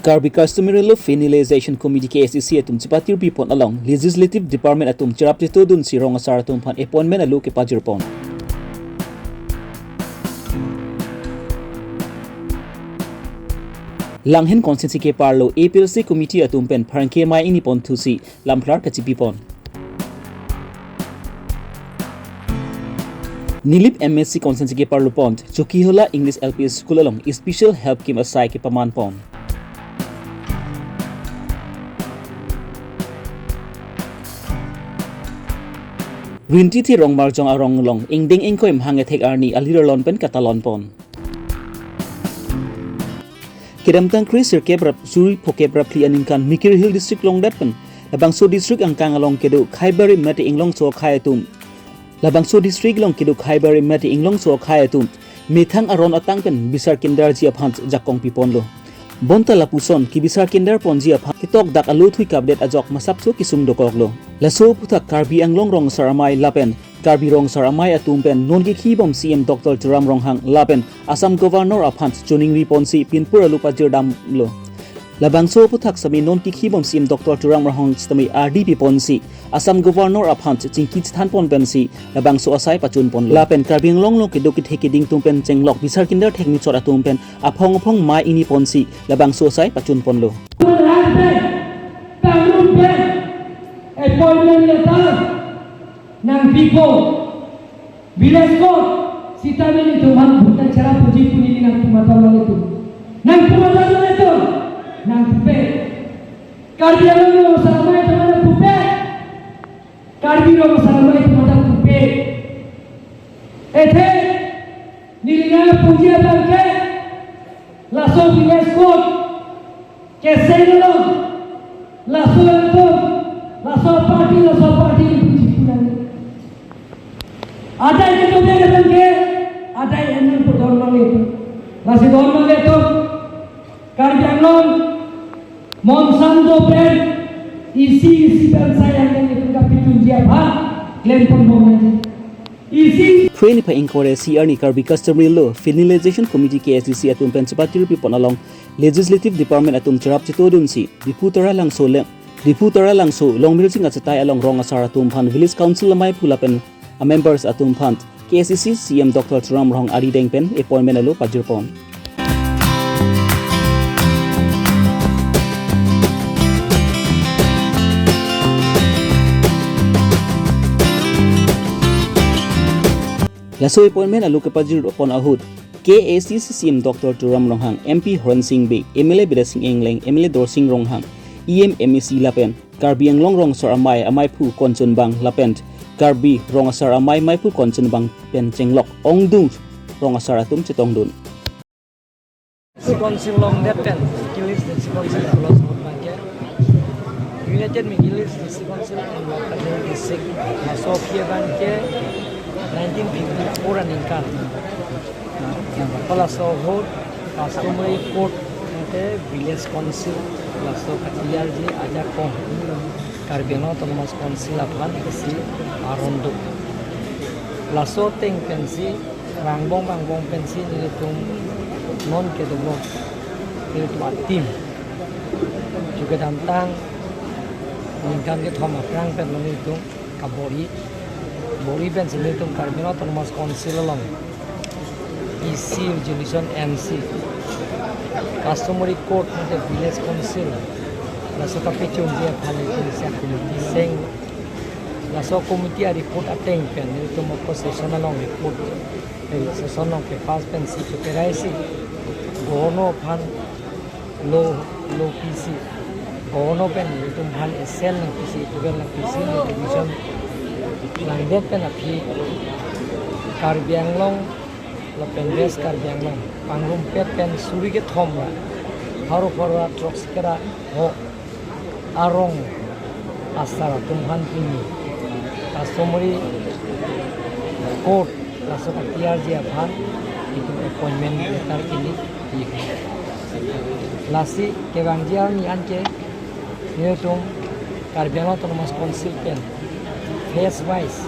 Karbi Customary Law Finalization Committee KSCC atum chipatir pipon along Legislative Department atum chiraptito dun si rong asar atum pan appointment alu ke pajirpon. Langhen Constituency ke parlo APLC Committee atum pen parangke mai ini pon thusi lamphlar ka chipipon. Nilip MSC Constituency ke parlo pont Chokihola English LP School along Special Help Kim Asai ke paman pon. Rinti thi rong marjong arong long ingding ingkoi mhange thek arni alira lon pen katalon pon. Kedamtang Chris Sirkebrap Suri Pokebrap li aninkan Mikir Hill District long datpen Labangso District ang kang along kedu Khaibari Mati Inglong so khayatum Labangso District long kedu Khaibari Mati Inglong so khayatum Methang aron atang pen bisar kindar ji aphant jakong pipon lo Bonta lapuson ki bisar kindar pon ji apha kitok dak alu thui kabdet ajok masapso kisung dokok lo Laso putak Karbi Anglong rong saramai lapen Karbi rong saramai atumpen non ki khibom CM Dr. Turam Ronghang lapen Assam Governor aphant chuning riponsi pinpur alupa jirdam lo Labangso putak sami non ki khibom CM Dr. Turam Ronghang stami RDP ponsi Assam Governor aphant chingki than pon pensi Labangso asai pachun pon lapen Karbi Anglong lo kedok thekiding tumpen chenglok bisar kindar thekni chora tumpen aphong aphong mai ini ponsi Labangso asai pachun pon lo appointment letter nang people village court sita meni tu man bukan cara puji puni nang tumatawal itu nang tumatawal itu nang pupe Karbi lo salamai tu mana pupe Karbi lo salamai tu mana pupe ethe nilina puji abangke laso village court keselo laso itu laso party pujipunan ada yang tu dia kata ke ada yang nak berdorong itu masih dorong itu Karbi Anglong Monsanto brand isi dan saya yang itu kapitun dia bah lempon momen isi Train pa inquire CR ni Karbi Customary Law Finalization Committee KSCC atum pensipatir pipon along Legislative Department atum charap chitodun si diputara langso long milsing at satay along rong asar atum pan Village Council lamay pulapen a members atum pan KSCC CM Dr. Turam Rong Ari Dengpen appointment alo pajirpon. Laso appointment alu ke pajirpon ahud KSCC CM Dr. Turam Ronghang MP Horan Singh Beg MLA Bidasing Engleng MLA Dorsing Ronghang EMMEC lapen Karbi Anglong rong sar amai pu konchun bang lapen Karbi rong asar amai pu konchun bang pen chenglok ongdung rong asar atum chetong dun Council long that pen kilis the council close bangke United Migilis the council and local district Sofia bangke 1954 aninkan kala so vote customary court village council laso katiar ji aja kong Karbino Thomas council aplan kesi arondo laso teng pensi rangbong pensi nilitung non kedogo nilitung atim juga dantang meningkan ke thoma prang pen nilitung kabori bori pen nilitung Karbino Thomas council long EC resolution MC customary court the village council laso kapitun dia phale siya committee seng laso committee a report ateng pen itu mo session along report session long ke pass pen si peraisi gono phan lo PC gono pen itu phan SL ng PC itu pen PC division landet pen api Karbi Anglong lapen des Karbi Anglong pangrum pet pen suri ke thomla haru forwa troks kera ho arong asara tumhan pini customary court laso tiar dia phan itu appointment letter ini lasi ke bangjia ni anke netum Karbi Anglong Thomas council pen face wise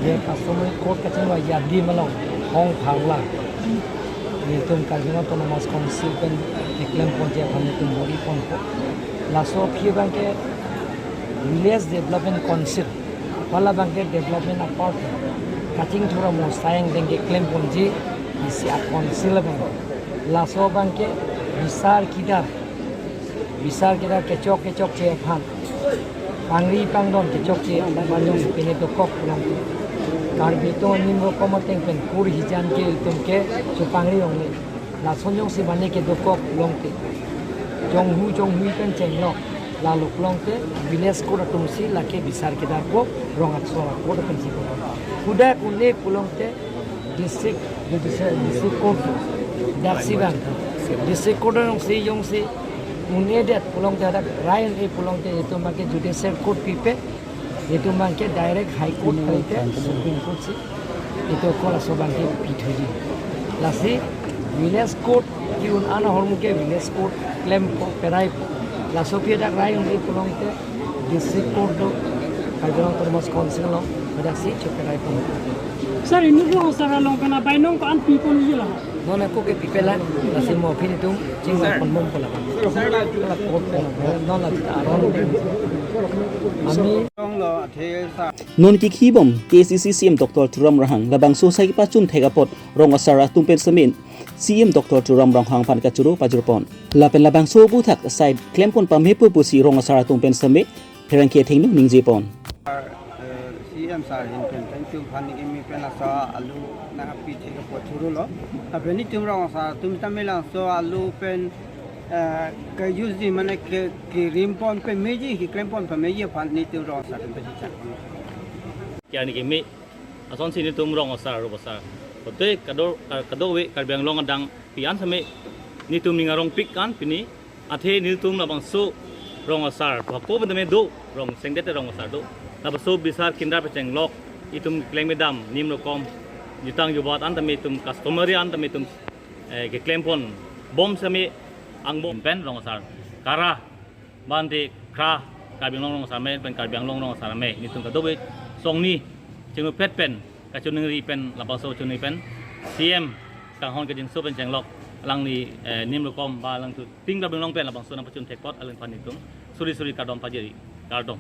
dia customary court kacang wa yadi malong hong phangla nitum Karbi Autonomous Council pen declare project han nitum bori pon ko laso phi banke village development council wala banke development apart cutting thora mo sayang denge claim ponji isi a council bang laso banke bisar kidar kechok che phan pangri pangdon kechok che banjong pine to kok pulang Karbi to nimro komoteng pen kur hijan ke itum ke chu pangri ong le la sonjong si bane ke do kok long te jong hui pen cheng no la lok long te village ko tum si la ke bisar ke dar ko rong at so ko pen si ko kuda kunne pulong te district court dar si bang district court rong si yong si une det pulong te dak rain e pulong te itu make judicial court pipe itu make direct high court kaite supreme court si itu ko la so bang ke pithoji la si village court ki un ana hormu ke village court claim ko perai la so pia dak rain e pulong te district court do Karbi Autonomous Council lo pada si perai ko Sir, ini lo sara long kana bainong ko an people ni lah. non ko ke pipela la si mo pin itu jing la kon mom ko la la court ko non la ta ron ami non ki khibom KCC CM Dr. Turam Rahang labang sosai pa chun thegapot rong asara tumpen semin CM Dr. Turam Rahang pan ka churu pajurpon lapen labang so bu thak side claim kon pamhe pu si rong asara tumpen seme pherang ke thengnu ningjepon CM sar hin pen tu phani ke mi pen la sa alu na pi che ko churu lo apeni tum rong sa tum tamela so alu pen ke use di mane ke rimpon pe meji ki krempon pe meji phani tum rong sa pen chi chak kia ni kimi ason sini tum rong asar ro basar ote kado we Karbiang long adang pian same ni tum ni ngarong pik kan pini athe ni tum na bang so rong asar ko bende do rong sengdet rong asar do na so bisar kindar pecheng lok itum claim medam nimro kom jutang jubat antame tum customary antame tum ke claim pon bom same ang bom pen rong asar kara bante kra Karbiang long asar me pen Karbiang long asar me ni tum kado we song ni cheng pet pen ka chun ri pen la ba so chun ni pen CM kang hon ka jing so pen cheng lok lang ni nim lo kom ba lang tu ting ka beng long pen la bang so na pachun thekpot alang pan nitung suri ka dom pajeri kardom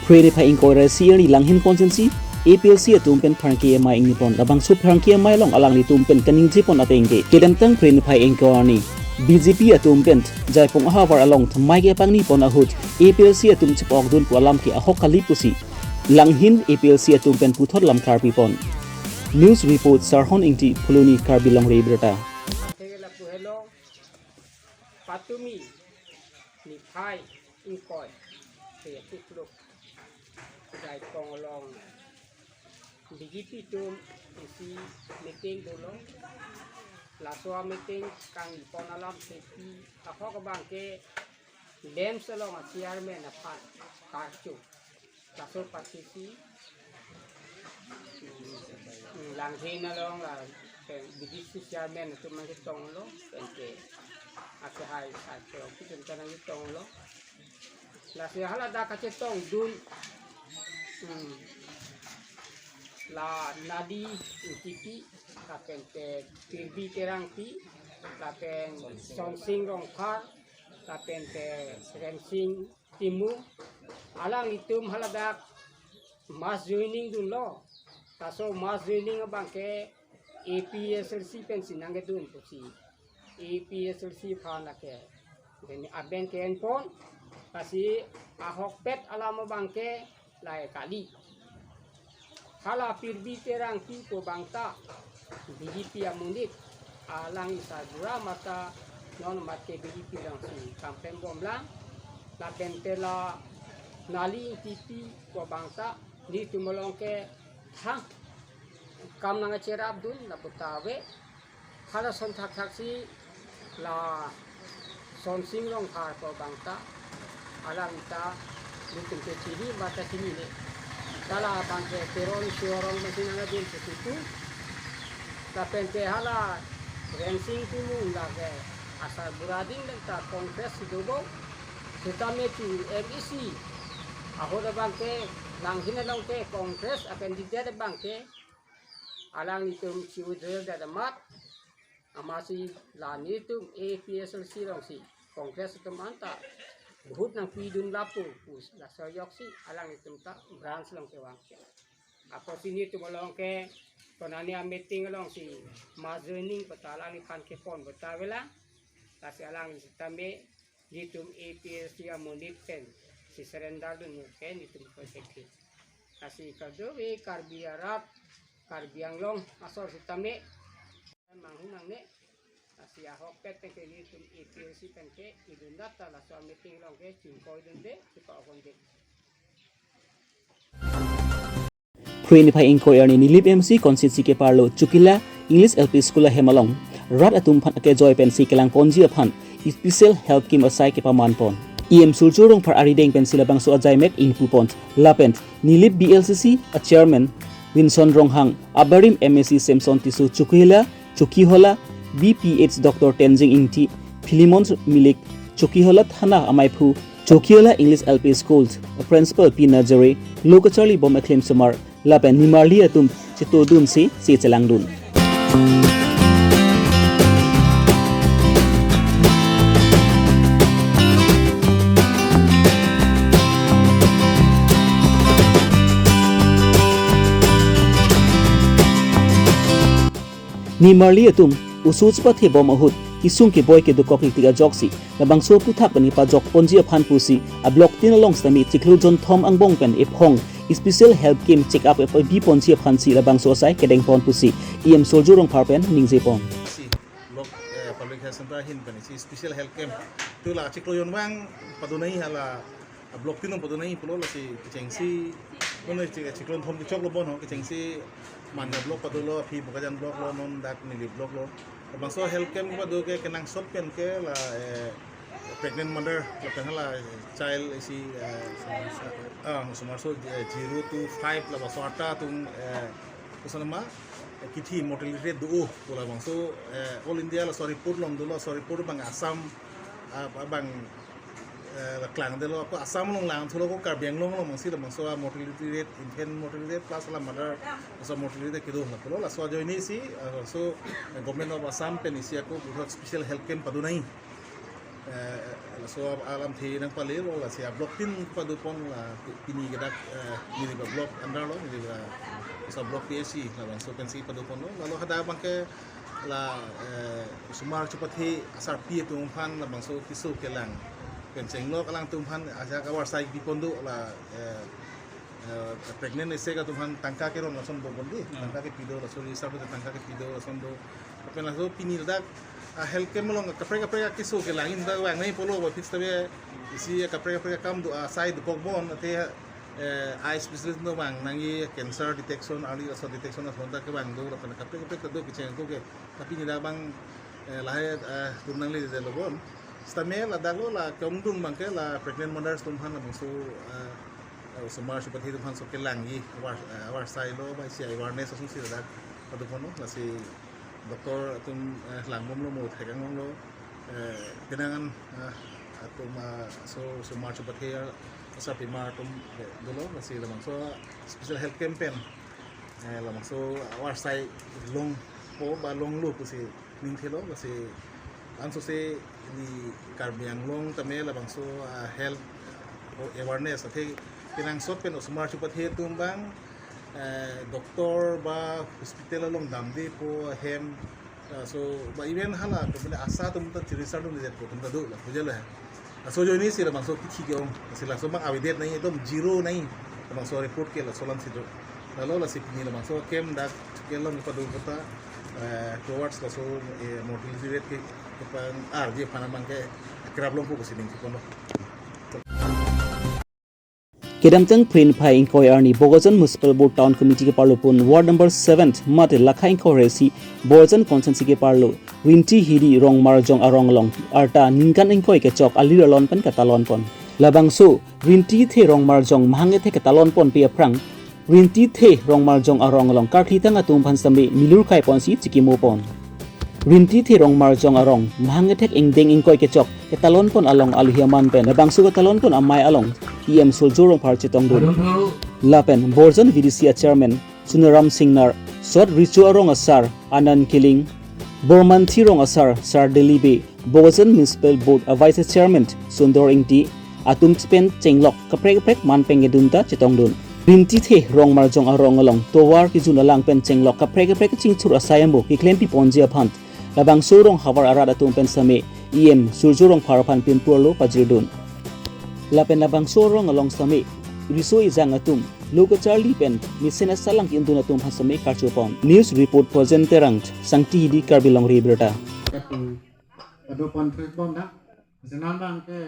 Pwede pa inkoira siya ni langhin consensi APLC atumpen pharangkia mai nipon labang so pharangkia mai long alang ni tumpen kaning jipon atengge kedamtang pwede pa inkoirani BJP atumpen jaipong ahawar along thamai ke pangni pon ahut APLC atum chipok dun ko alam ki ahok kali pusi langhin APLC atumpen puthor lam Karbi pon news report Sarhon Ingti Phuluni Karbi Longri Abirta Tegela puhelo patumi ni phai inkoi te tukluk jai kong long BJP tum isi meeting dulu laswa meeting kang pon alam sepi apa ke bangke dem selong chairman apa kartu laso partisi langhin along la BJP chairman tu mangke tong lo ke ake hai ake kitchen kana tong lo la se hala da ka tong dun la nadi intipi la pente kirbi terangpi la pen sonsing rong khar la pente rensing timu alang itum haladak mass joining dun lo taso mass joining bangke APSLC pensin angge dun pusi APSLC phana ke den aben ke enpon kasi ahok pet alama bangke lai kali hala pirbi terang ki ko bangta BJP amunit alang isajura mata non mate BJP lang si kampen bomlang la bentela nali tipi ko bangta ni tumolong ke ha kam nang cerap dun la butawe hala son thak si la son sing rong khar ko bangta alang ta nitum ke chini mata sini ne kala bangke teron siorong mesin nga din sesuatu tapi hala rensing timu lage asal burading dan ta kongres dobo setame tu MEC ahoda bangke lang hinalong ke Congress akan didada bangke alang nitum si Udrel dadamat amasi lani tum APSLC long si Congress tum anta buhut nang pidun lapu pus la soyok si alang nitum ta branch long ke wang ako sini tu malong ke konani a meeting long si mazening patalang ikan ke pon betawela kasi alang si tambe nitum APSLC amonit pen si serendar dun ke nitum protektif kasi kadowe Karbi Arab Karbi Anglong asor si tame manghunang ne kasi ahok pet ke nitum APSLC pen ke idundata la so meeting long ke chingkoy dunde si pa okonde Prini pai inko erni nilip MC konstitusi ke parlo Chukila English LP School Hemalong rat atum phan ke joy pen si kelang ponji aphan special help kim asai ke paman pon EM Sulchurong par arideng pen silabang so ajai mek inpu pont lapent nilip BLCC a chairman Winson Ronghang Abarim MSc Samson Tisu Chukila Chukihola BPH Dr Tenzing Ingti Philimon Milik Chukihola Thana Amaipu Chukiola English LP Schools Principal P Nazare Lokachali Bom Acclaim Sumar lapen nimarli atum chito dun si chelang dun nimarli atum usuch pathe bom ahut kisung ke boy ke dukok tiga joksi labang so puthak pani pa jok ponji aphan pusi a block tin along stami chiklu jon thom angbong pen ephong special help game check up epo bi ponji aphan si labang so sai kedeng pon pusi EM Soljurong parpen ningje pon block public health center hin pani si special help game tu la chiklu jon wang padunai hala block tin padunai pulo la si chengsi kono chiklu thom ki chok lo bon ho ki chengsi manda block padulo phi bukajan block lo non dak ni block lo labang so help game ko do ke kenang sot pen ke la pregnant mother lapen hala child isi sumarso 0 to 5 la basata tung kusanama kithi mortality rate do pula bang so all india la sorry pur long do sorry pur bang assam bang la klang de lo ko assam long lang thulo ko Karbi Anglong long mangsi la bang so mortality rate infant mortality rate plus la mother so mortality rate kido la pulo la so joini si so government of assam pen isi ko special health camp padunai so alam thi nang palir la sia block tin padu pon la pini gedak ni ba block andar lo ni ba so block PSC la bang so pensi padu pon lo lalu hada bang ke la sumar chupathi asar pi tum phan la bang so kisu kelang penseng lo kalang tum phan aja ka war sai bi pondu la pregnant ese ka tum phan tangka ke ron son bo bondi tangka ke pido la so risar do tangka ke pido son do pen la so pini dak help ke molong kapre kisu ke langin da wang nei polo ba fix tabe isi kapre kam do side kokbon te eye specialist no bang nangi cancer detection early so detection of honda ke bang do la kapre do ke chen ko ke tapi ni da bang lahe tum nang le de lobon stame la dalo la kongdung bang ke la pregnant mothers tum han bang so sumar chupathi tum han so ke langi war sai lo ba si awareness so si da padu kono la si doktor atum langbom lo mo thekang lo kenangan atum so sumar chupathi sa pimar tum dolo masih lamang so special health campaign lamang so war sai long po ba long lu ko si ning thelo masih anso se ni Karbi Anglong tame lamang so health awareness athe kinang sot pen sumar chupathi tumbang doktor ba hospital long damde po hem so ba even hala to bele asa tum ta research dum je ko tum ta do la bujala so jo ni sila bang so kithi ke om sila so bang awidet nahi ekdom zero nahi bang so report ke la solam si do lalo la sip ni la bang so kem dak ke long pa do kota towards la so mortality rate ke pan je pana bang ke krab long ko sining ko no Kedamtang Prin Pai Inkoy Arni Bogojan Municipal Board Town Committee ke parlo pun Ward number 7 Mate Lakha Inko Resi Bogojan Consensi ke parlo Winti Hiri Rong Marjong Arong Long Arta Ningkan Inkoy ke chok Alir Alon Pen Katalon Pon Labang so Winti The Rong Marjong Mahange The Katalon Pon Pia Prang Winti The Rong Marjong Arong Long Karthitang Atum Pan Sambe Milur Kai Pon Si Chikimo Pon rinti thi rong mar jong arong mhangetek ingding ingkoi kechok ke talon pon along aluhiaman pen labang su talon pon amai along em soljorong par chitong dun lapen borjan VDC chairman Sunaram Singnar sot richu arong asar Anand Kiling Borman Thirong asar Sar Delibe Borjan Municipal Board Vice Chairman Sundor Ingti atum spen chenglok kaprek man pengedunta chitong dun rinti the rong mar jong arong along towar ki jun alang pen chenglok kaprek chingchur asayambo ki klempi ponjia phant labang surong hawar arada tum pen same em surjurong pharaphan pin purlo pajirdun lapen labang surong along same riso izang atum logo charlie pen misena salang induna tum hasame karchupon news report present terang sangti di Karbi Longri Abirta Ado pon Facebook dah. Senang bang ke